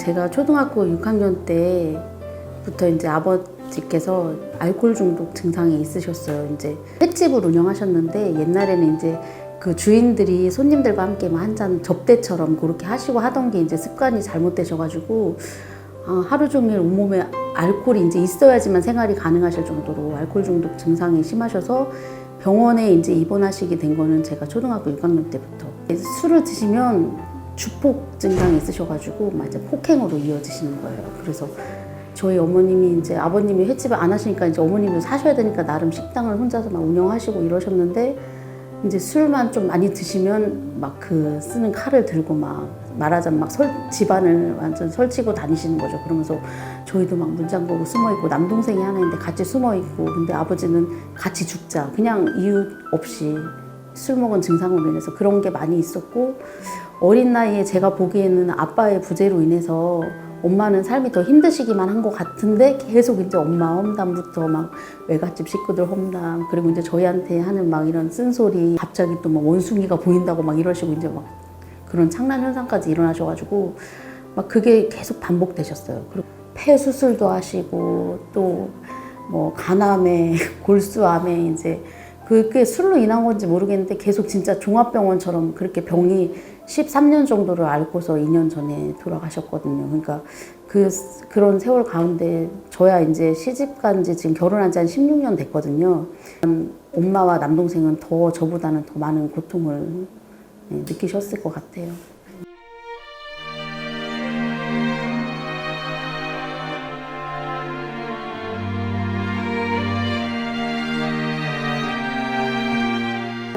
제가 초등학교 6학년 때부터 이제 아버지께서 알코올 중독 증상이 있으셨어요. 이제 횟집을 운영하셨는데 옛날에는 이제 그 주인들이 손님들과 함께 한 잔 접대처럼 그렇게 하시고 하던 게 이제 습관이 잘못되셔가지고 하루 종일 온몸에 알코올이 이제 있어야지만 생활이 가능하실 정도로 알코올 중독 증상이 심하셔서 병원에 이제 입원하시게 된 거는 제가 초등학교 6학년 때부터. 술을 드시면 주폭 증상이 있으셔가지고 이제 폭행으로 이어지시는 거예요. 그래서 저희 어머님이 이제 아버님이 횟집을 안 하시니까 이제 어머님도 사셔야 되니까 나름 식당을 혼자서 막 운영하시고 이러셨는데 이제 술만 좀 많이 드시면 막 그 쓰는 칼을 들고 막 말하자면 막 집안을 완전 설치고 다니시는 거죠. 그러면서 저희도 막 문 잠그고 숨어 있고 남동생이 하나 있는데 같이 숨어 있고 근데 아버지는 같이 죽자 그냥 이유 없이 술 먹은 증상으로 인해서 그런 게 많이 있었고 어린 나이에 제가 보기에는 아빠의 부재로 인해서 엄마는 삶이 더 힘드시기만 한 것 같은데 계속 이제 엄마 험담부터 막 외갓집 식구들 험담 그리고 이제 저희한테 하는 막 이런 쓴소리 갑자기 또 막 원숭이가 보인다고 막 이러시고 이제 막 그런 창란 현상까지 일어나셔가지고 막 그게 계속 반복되셨어요. 그리고 폐 수술도 하시고 또 뭐 간암에 골수암에 이제 그게 술로 인한 건지 모르겠는데 계속 진짜 종합병원처럼 그렇게 병이 13년 정도를 앓고서 2년 전에 돌아가셨거든요. 그러니까 그런 세월 가운데 저야 이제 시집 간 지 지금 결혼한 지 한 16년 됐거든요. 엄마와 남동생은 더 저보다는 더 많은 고통을 느끼셨을 것 같아요.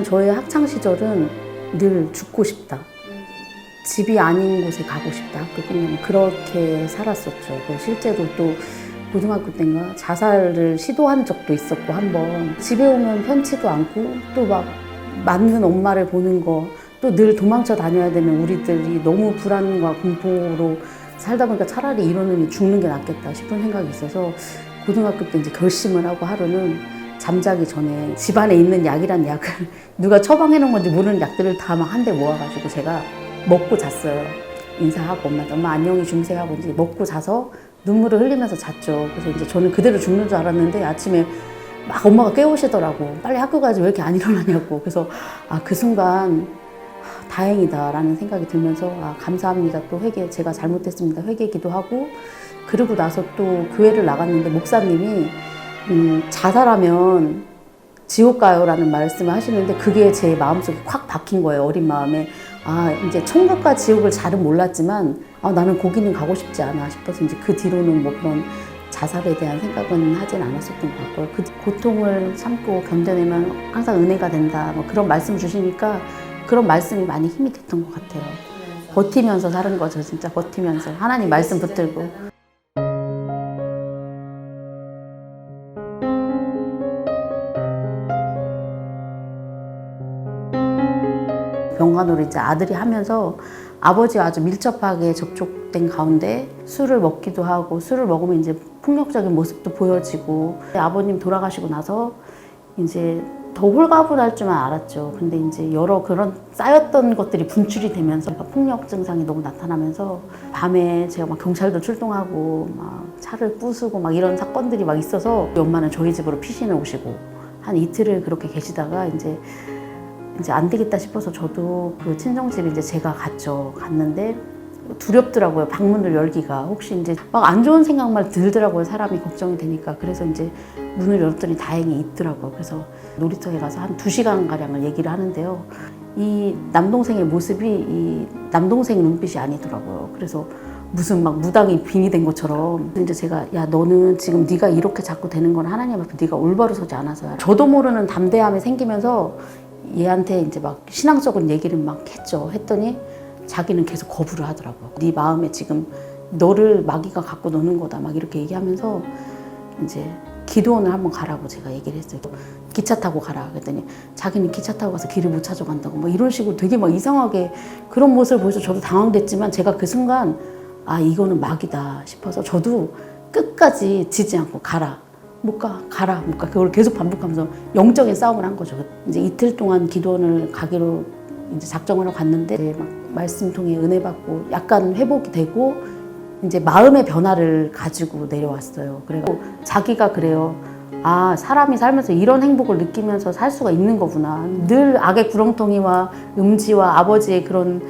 저의 학창 시절은 늘 죽고 싶다. 집이 아닌 곳에 가고 싶다. 학교 끝나면 그렇게 살았었죠. 실제로 또 고등학교 때인가 자살을 시도한 적도 있었고 한 번 집에 오면 편치도 않고 또 막 맞는 엄마를 보는 거 또 늘 도망쳐 다녀야 되는 우리들이 너무 불안과 공포로 살다 보니까 차라리 이러느니 죽는 게 낫겠다 싶은 생각이 있어서 고등학교 때 이제 결심을 하고 하루는 잠자기 전에 집안에 있는 약이란 약을 누가 처방해 놓은 건지 모르는 약들을 다 막 한 대 모아가지고 제가 먹고 잤어요. 인사하고 엄마한테 엄마 안녕히 주무세요 하고 이제 먹고 자서 눈물을 흘리면서 잤죠. 그래서 이제 저는 그대로 죽는 줄 알았는데 아침에 막 엄마가 깨우시더라고. 빨리 학교 가지 왜 이렇게 안 일어나냐고. 그래서 그 순간 다행이다라는 생각이 들면서 감사합니다. 또 제가 잘못했습니다. 회개 기도하고 그러고 나서 또 교회를 나갔는데 목사님이 자살하면 지옥 가요라는 말씀을 하시는데 그게 제 마음속에 콱 박힌 거예요. 어린 마음에. 이제 천국과 지옥을 잘은 몰랐지만 나는 거기는 가고 싶지 않아 싶어서 이제 그 뒤로는 뭐 그런 자살에 대한 생각은 하진 않았었던 것 같고요. 그 고통을 참고 견뎌내면 항상 은혜가 된다. 뭐 그런 말씀 주시니까 그런 말씀이 많이 힘이 됐던 것 같아요. 버티면서 사는 거죠. 진짜 버티면서. 하나님 말씀 붙들고. 병간호를 이제 아들이 하면서 아버지와 아주 밀접하게 접촉된 가운데 술을 먹기도 하고 술을 먹으면 이제 폭력적인 모습도 보여지고 아버님 돌아가시고 나서 이제 더 홀가분할 줄만 알았죠. 근데 이제 여러 그런 쌓였던 것들이 분출이 되면서 폭력 증상이 너무 나타나면서 밤에 제가 막 경찰도 출동하고 막 차를 부수고 막 이런 사건들이 막 있어서 엄마는 저희 집으로 피신을 오시고 한 이틀을 그렇게 계시다가 이제 안 되겠다 싶어서 저도 그 친정집에 이제 제가 갔는데 두렵더라고요. 방문을 열기가. 혹시 이제 막 안 좋은 생각만 들더라고요. 사람이 걱정이 되니까. 그래서 이제 문을 열었더니 다행히 있더라고요. 그래서 놀이터에 가서 한 2시간가량을 얘기를 하는데요. 이 남동생의 모습이 이 남동생 눈빛이 아니더라고요. 그래서 무슨 막 무당이 빙이 된 것처럼 이제 제가 야 너는 지금 네가 이렇게 자꾸 되는 건 하나님 앞에 네가 올바로 서지 않아서야. 저도 모르는 담대함이 생기면서 얘한테 이제 막 신앙적인 얘기를 막 했더니 자기는 계속 거부를 하더라고요. 네 마음에 지금 너를 마귀가 갖고 노는 거다 막 이렇게 얘기하면서 이제 기도원을 한번 가라고 제가 얘기를 했어요. 기차 타고 가라 그랬더니 자기는 기차 타고 가서 길을 못 찾아간다고 막 이런 식으로 되게 막 이상하게 그런 모습을 보여서 저도 당황됐지만 제가 그 순간 이거는 마귀다 싶어서 저도 끝까지 지지 않고 가라. 못 가, 가라, 못 가. 그걸 계속 반복하면서 영적인 싸움을 한 거죠. 이제 이틀 동안 기도원을 가기로 이제 작정을 하고 갔는데 막 말씀 통해 은혜 받고 약간 회복이 되고 이제 마음의 변화를 가지고 내려왔어요. 그리고 자기가 그래요. 아, 사람이 살면서 이런 행복을 느끼면서 살 수가 있는 거구나. 늘 악의 구렁텅이와 음지와 아버지의 그런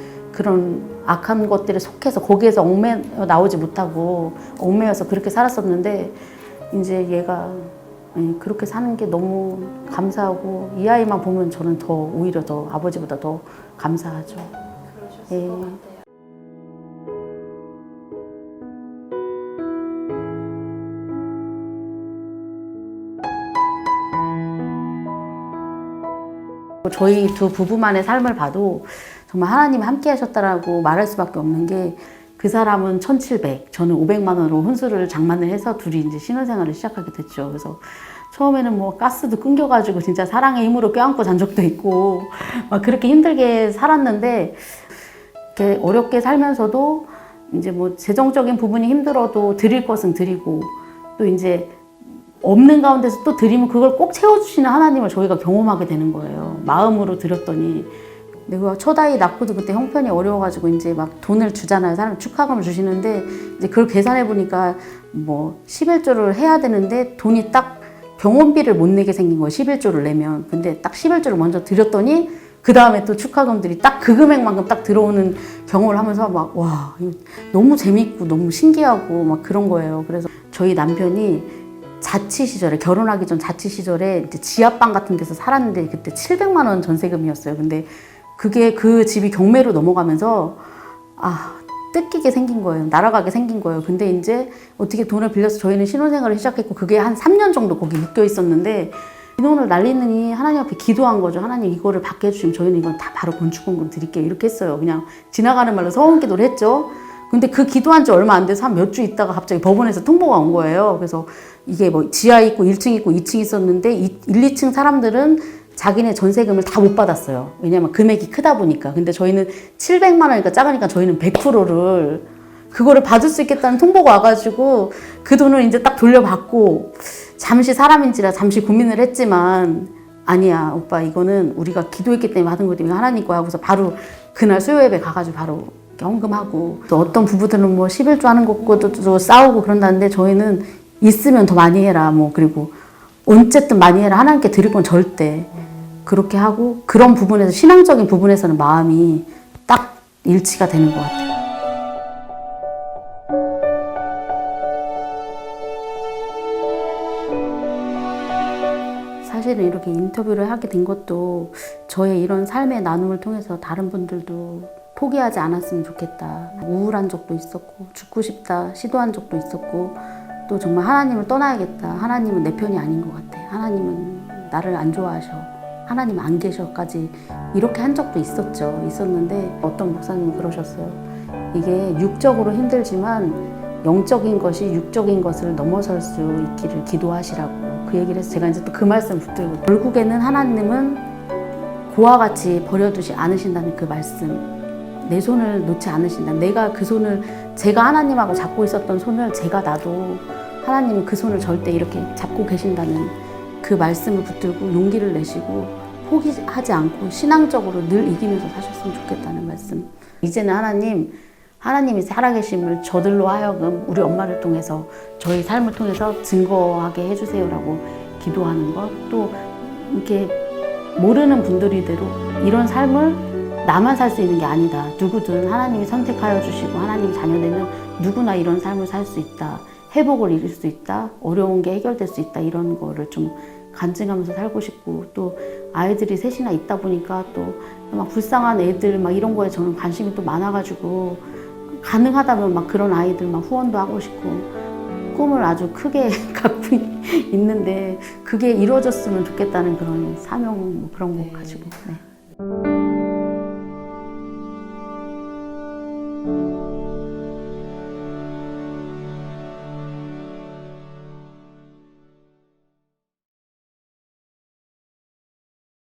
악한 것들에 속해서 거기에서 얽매여 나오지 못하고 얽매여서 그렇게 살았었는데 이제 얘가 그렇게 사는 게 너무 감사하고 이 아이만 보면 저는 더 오히려 더 아버지보다 더 감사하죠. 그러셨을 것 같아요. 저희 두 부부만의 삶을 봐도 정말 하나님이 함께 하셨다라고 말할 수밖에 없는 게 그 사람은 1,700, 저는 500만 원으로 혼수를 장만을 해서 둘이 이제 신혼생활을 시작하게 됐죠. 그래서 처음에는 뭐 가스도 끊겨가지고 진짜 사랑의 힘으로 껴안고 잔 적도 있고 막 그렇게 힘들게 살았는데 이렇게 어렵게 살면서도 이제 뭐 재정적인 부분이 힘들어도 드릴 것은 드리고 또 이제 없는 가운데서 또 드리면 그걸 꼭 채워주시는 하나님을 저희가 경험하게 되는 거예요. 마음으로 드렸더니 내가 첫 아이 낳고도 그때 형편이 어려워가지고 이제 막 돈을 주잖아요. 사람 축하금을 주시는데 이제 그걸 계산해 보니까 뭐 11조를 해야 되는데 돈이 딱 병원비를 못 내게 생긴 거예요. 11조를 내면. 근데 딱 11조를 먼저 드렸더니 그 다음에 또 축하금들이 딱 그 금액만큼 딱 들어오는 경험을 하면서 막 와, 너무 재밌고 너무 신기하고 막 그런 거예요. 그래서 저희 남편이 자취 시절에 결혼하기 전 자취 시절에 이제 지하방 같은 데서 살았는데 그때 700만 원 전세금이었어요. 근데 그게 그 집이 경매로 넘어가면서 뜯기게 생긴 거예요. 날아가게 생긴 거예요. 근데 이제 어떻게 돈을 빌려서 저희는 신혼생활을 시작했고 그게 한 3년 정도 거기 묶여 있었는데 이 돈을 날리느니 하나님 앞에 기도한 거죠. 하나님 이거를 받게 해주시면 저희는 이건 다 바로 건축원금 드릴게요. 이렇게 했어요. 그냥 지나가는 말로 서원 기도를 했죠. 근데 그 기도한 지 얼마 안 돼서 한 몇 주 있다가 갑자기 법원에서 통보가 온 거예요. 그래서 이게 뭐 지하 있고 1층 있고 2층 있었는데 1, 2층 사람들은 자기네 전세금을 다 못 받았어요. 왜냐면 금액이 크다 보니까. 근데 저희는 700만 원이니까 작으니까 저희는 100%를 그거를 받을 수 있겠다는 통보가 와가지고 그 돈을 이제 딱 돌려받고 잠시 사람인지라 잠시 고민을 했지만 아니야 오빠 이거는 우리가 기도했기 때문에 받은 거기 때문에 하나님 거야 하고서 바로 그날 수요 예배 가가지고 바로 헌금하고 또 어떤 부부들은 뭐 11조 하는 것도 싸우고 그런다는데 저희는 있으면 더 많이 해라 뭐 그리고 어쨌든 많이 해라 하나님께 드릴 건 절대 그렇게 하고 그런 부분에서 신앙적인 부분에서는 마음이 딱 일치가 되는 것 같아요. 사실은 이렇게 인터뷰를 하게 된 것도 저의 이런 삶의 나눔을 통해서 다른 분들도 포기하지 않았으면 좋겠다. 우울한 적도 있었고 죽고 싶다 시도한 적도 있었고 또 정말 하나님을 떠나야겠다. 하나님은 내 편이 아닌 것 같아. 하나님은 나를 안 좋아하셔. 하나님 안 계셔까지 이렇게 한 적도 있었는데 어떤 목사님은 그러셨어요. 이게 육적으로 힘들지만 영적인 것이 육적인 것을 넘어설 수 있기를 기도하시라고 그 얘기를 해서 제가 이제 또 그 말씀을 붙들고 결국에는 하나님은 고와 같이 버려두지 않으신다는 그 말씀 내 손을 놓지 않으신다. 내가 그 손을 제가 하나님하고 잡고 있었던 손을 제가 놔도 하나님은 그 손을 절대 이렇게 잡고 계신다는 그 말씀을 붙들고 용기를 내시고 포기하지 않고 신앙적으로 늘 이기면서 사셨으면 좋겠다는 말씀. 이제는 하나님이 살아계심을 저들로 하여금 우리 엄마를 통해서 저희 삶을 통해서 증거하게 해주세요라고 기도하는 것. 또 이렇게 모르는 분들이대로 이런 삶을 나만 살 수 있는 게 아니다. 누구든 하나님이 선택하여 주시고 하나님 자녀되면 누구나 이런 삶을 살 수 있다. 회복을 이룰 수 있다. 어려운 게 해결될 수 있다. 이런 거를 좀 간증하면서 살고 싶고 또 아이들이 셋이나 있다 보니까 또 막 불쌍한 애들 막 이런 거에 저는 관심이 또 많아가지고 가능하다면 막 그런 아이들 막 후원도 하고 싶고 꿈을 아주 크게 갖고 있는데 그게 이루어졌으면 좋겠다는 그런 사명 뭐 그런 거 가지고. 네.